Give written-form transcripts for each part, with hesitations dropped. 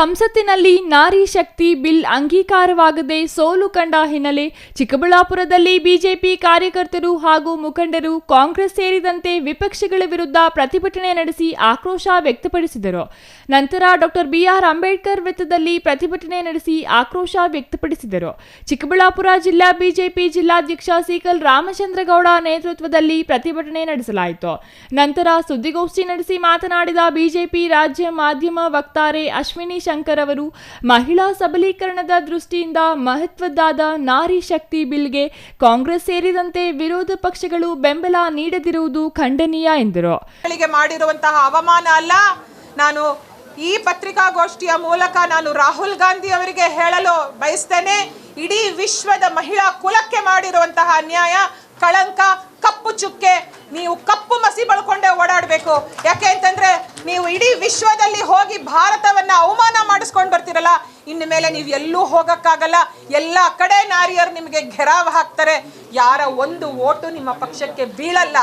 ಸಂಸತ್ತಿನಲ್ಲಿ ನಾರಿ ಶಕ್ತಿ ಬಿಲ್ ಅಂಗೀಕಾರವಾಗದೆ ಸೋಲು ಕಂಡ ಹಿನ್ನೆಲೆ ಚಿಕ್ಕಬಳ್ಳಾಪುರದಲ್ಲಿ ಬಿಜೆಪಿ ಕಾರ್ಯಕರ್ತರು ಹಾಗೂ ಮುಖಂಡರು ಕಾಂಗ್ರೆಸ್ ಸೇರಿದಂತೆ ವಿಪಕ್ಷಗಳ ವಿರುದ್ಧ ಪ್ರತಿಭಟನೆ ನಡೆಸಿ ಆಕ್ರೋಶ ವ್ಯಕ್ತಪಡಿಸಿದರು. ನಂತರ ಡಾಕ್ಟರ್ ಬಿಆರ್ ಅಂಬೇಡ್ಕರ್ ವೃತ್ತದಲ್ಲಿ ಪ್ರತಿಭಟನೆ ನಡೆಸಿ ಆಕ್ರೋಶ ವ್ಯಕ್ತಪಡಿಸಿದರು. ಚಿಕ್ಕಬಳ್ಳಾಪುರ ಜಿಲ್ಲಾ ಬಿಜೆಪಿ ಜಿಲ್ಲಾಧ್ಯಕ್ಷ ಸಿಕಲ್ ರಾಮಚಂದ್ರಗೌಡ ನೇತೃತ್ವದಲ್ಲಿ ಪ್ರತಿಭಟನೆ ನಡೆಸಲಾಯಿತು. ನಂತರ ಸುದ್ದಿಗೋಷ್ಠಿ ನಡೆಸಿ ಮಾತನಾಡಿದ ಬಿಜೆಪಿ ರಾಜ್ಯ ಮಾಧ್ಯಮ ವಕ್ತಾರೆ ಅಶ್ವಿನಿ ಶಂಕರ್ ಅವರು ಮಹಿಳಾ ಸಬಲೀಕರಣದ ದೃಷ್ಟಿಯಿಂದ ಮಹತ್ವದ್ದಾದ ನಾರಿ ಶಕ್ತಿ ಬಿಲ್ಗೆ ಕಾಂಗ್ರೆಸ್ ಸೇರಿದಂತೆ ವಿರೋಧ ಪಕ್ಷಗಳು ಬೆಂಬಲ ನೀಡದಿರುವುದು ಖಂಡನೀಯ ಎಂದರು. ಮಾಡಿರುವಂತಹ ಅವಮಾನ ಅಲ್ಲ. ನಾನು ಈ ಪತ್ರಿಕಾಗೋಷ್ಠಿಯ ಮೂಲಕ ನಾನು ರಾಹುಲ್ ಗಾಂಧಿ ಅವರಿಗೆ ಹೇಳಲು ಬಯಸ್ತೇನೆ, ಇಡೀ ವಿಶ್ವದ ಮಹಿಳಾ ಕುಲಕ್ಕೆ ಮಾಡಿರುವಂತಹ ಅನ್ಯಾಯ, ಕಳಂಕ, ಕಪ್ಪು ಚುಕ್ಕೆ. ನೀವು ಕಪ್ಪು ಮಸಿ ಬಳ್ಕೊಂಡೇ ಓಡಾಡಬೇಕು. ಯಾಕೆ ಅಂತಂದ್ರೆ ನೀವು ಇಡೀ ವಿಶ್ವದಲ್ಲಿ ಹೋಗಿ ಭಾರತವನ್ನ ಅವಮಾನ ಮಾಡಿಸ್ಕೊಂಡು ಬರ್ತಿರಲ್ಲ, ಇನ್ನು ಮೇಲೆ ನೀವು ಎಲ್ಲೂ ಹೋಗಕ್ಕಾಗಲ್ಲ. ಎಲ್ಲ ಕಡೆ ನಾರಿಯರು ನಿಮಗೆ ಘೆರಾವ್ ಹಾಕ್ತಾರೆ. ಯಾರ ಒಂದು ಓಟು ನಿಮ್ಮ ಪಕ್ಷಕ್ಕೆ ಬೀಳಲ್ಲ.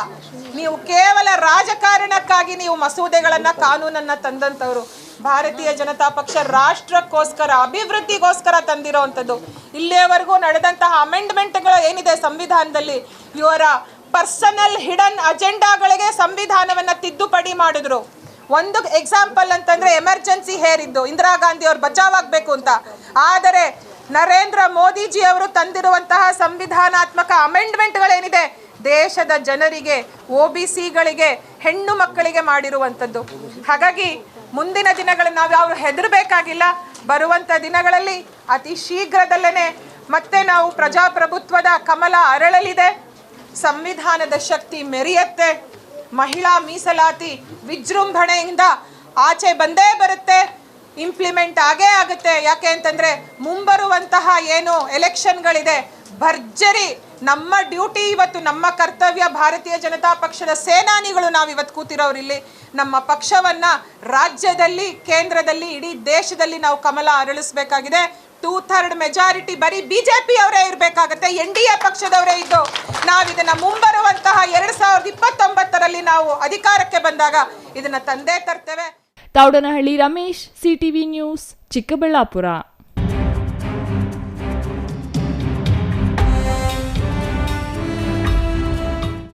ನೀವು ಕೇವಲ ರಾಜಕಾರಣಕ್ಕಾಗಿ ನೀವು ಮಸೂದೆಗಳನ್ನ, ಕಾನೂನನ್ನ ತಂದಂತವ್ರು. ಭಾರತೀಯ ಜನತಾ ಪಕ್ಷ ರಾಷ್ಟ್ರಕ್ಕೋಸ್ಕರ, ಅಭಿವೃದ್ಧಿಗೋಸ್ಕರ ತಂದಿರೋವಂಥದ್ದು. ಇಲ್ಲಿಯವರೆಗೂ ನಡೆದಂತಹ ಅಮೆಂಡ್ಮೆಂಟ್ಗಳು ಏನಿದೆ ಸಂವಿಧಾನದಲ್ಲಿ, ಇವರ ಪರ್ಸನಲ್ ಹಿಡನ್ ಅಜೆಂಡಾಗಳಿಗೆ ಸಂವಿಧಾನವನ್ನ ತಿದ್ದುಪಡಿ ಮಾಡಿದ್ರು. ಒಂದು ಎಕ್ಸಾಂಪಲ್ ಅಂತಂದ್ರೆ ಎಮರ್ಜೆನ್ಸಿ ಹೇರಿದ್ದು, ಇಂದಿರಾ ಗಾಂಧಿ ಅವರು ಬಚಾವಾಗಬೇಕು ಅಂತ. ಆದರೆ ನರೇಂದ್ರ ಮೋದಿಜಿ ಅವರು ತಂದಿರುವಂತಹ ಸಂವಿಧಾನಾತ್ಮಕ ಅಮೆಂಡ್ಮೆಂಟ್ಗಳೇನಿದೆ, ದೇಶದ ಜನರಿಗೆ, OBCಗಳಿಗೆ, ಹೆಣ್ಣು ಮಕ್ಕಳಿಗೆ ಮಾಡಿರುವಂಥದ್ದು. ಹಾಗಾಗಿ ಮುಂದಿನ ದಿನಗಳಲ್ಲಿ ನಾವು ಯಾರು ಹೆದರಬೇಕಾಗಿಲ್ಲ. ಬರುವಂಥ ದಿನಗಳಲ್ಲಿ ಅತಿ ಶೀಘ್ರದಲ್ಲೇ ಮತ್ತೆ ನಾವು ಪ್ರಜಾಪ್ರಭುತ್ವದ ಕಮಲ ಅರಳಲಿದೆ. ಸಂವಿಧಾನದ ಶಕ್ತಿ ಮೆರೆಯುತ್ತೆ. ಮಹಿಳಾ ಮೀಸಲಾತಿ ವಿಜೃಂಭಣೆಯಿಂದ ಆಚೆ ಬಂದೇ ಬರುತ್ತೆ, ಇಂಪ್ಲಿಮೆಂಟ್ ಆಗೇ ಆಗುತ್ತೆ. ಯಾಕೆ ಅಂತಂದ್ರೆ ಮುಂಬರುವಂತಹ ಏನು ಎಲೆಕ್ಷನ್ಗಳಿದೆ, ಭರ್ಜರಿ ನಮ್ಮ ಡ್ಯೂಟಿ ಇವತ್ತು, ನಮ್ಮ ಕರ್ತವ್ಯ. ಭಾರತೀಯ ಜನತಾ ಪಕ್ಷದ ಸೇನಾನಿಗಳು ನಾವು ಇವತ್ತು ಕೂತಿರೋರು ಇಲ್ಲಿ. ನಮ್ಮ ಪಕ್ಷವನ್ನ ರಾಜ್ಯದಲ್ಲಿ, ಕೇಂದ್ರದಲ್ಲಿ, ಇಡೀ ದೇಶದಲ್ಲಿ ನಾವು ಕಮಲ ಅರಳಿಸಬೇಕಾಗಿದೆ. 2/3 ಮೆಜಾರಿಟಿ ಬರೀ ಬಿಜೆಪಿ ಅವರೇ ಇರಬೇಕಾಗತ್ತೆ, NDA ಪಕ್ಷದವರೇ ಇದ್ದು ನಾವು ಇದನ್ನ ಮುಂಬರುವಂತಹ 2029ರಲ್ಲಿ ನಾವು ಅಧಿಕಾರಕ್ಕೆ ಬಂದಾಗ ಇದನ್ನ ತಂದೇ ತರ್ತೇವೆ. Thoudanahalli Ramesh, CTV news, Chikkaballapur.